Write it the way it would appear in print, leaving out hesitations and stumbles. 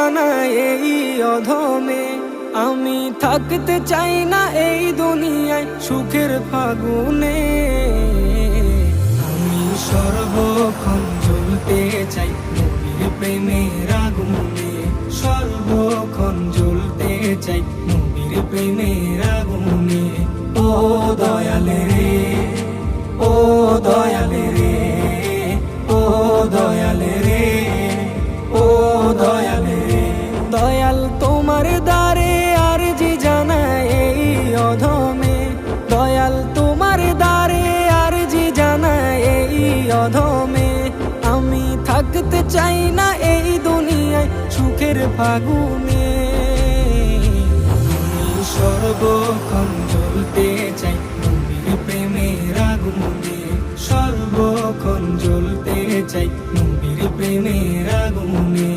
জানায় এই অধমে। আমি থাকতে চাই না এই দুনিয়ায় সুখের ফাগুনে। আমি সর্বক্ষণ জ্বলতে চাই নবীর প্রেমের আগুনে। সর্বক্ষণ জ্বলতে চাই নবীর প্রেমের আগুনে। ও দয়ালে রে, ও দয়ালে রে, ও দয়ালে রে, ও দয়ালে রে। দয়াল তোমার দ্বারে আরজি জানায় এই অধমে। দয়াল তোমার দ্বারে আরজি জানায় এই অধমে। আমি থাকতে চাই না এই দুনিয়ায় সুখের ফাগুনে। আমি সর্বক্ষণ জ্বলতে চাই নবীর প্রেমের আগুনে। সর্বক্ষণ জ্বলতে চাই নবীর প্রেমের আগুনে।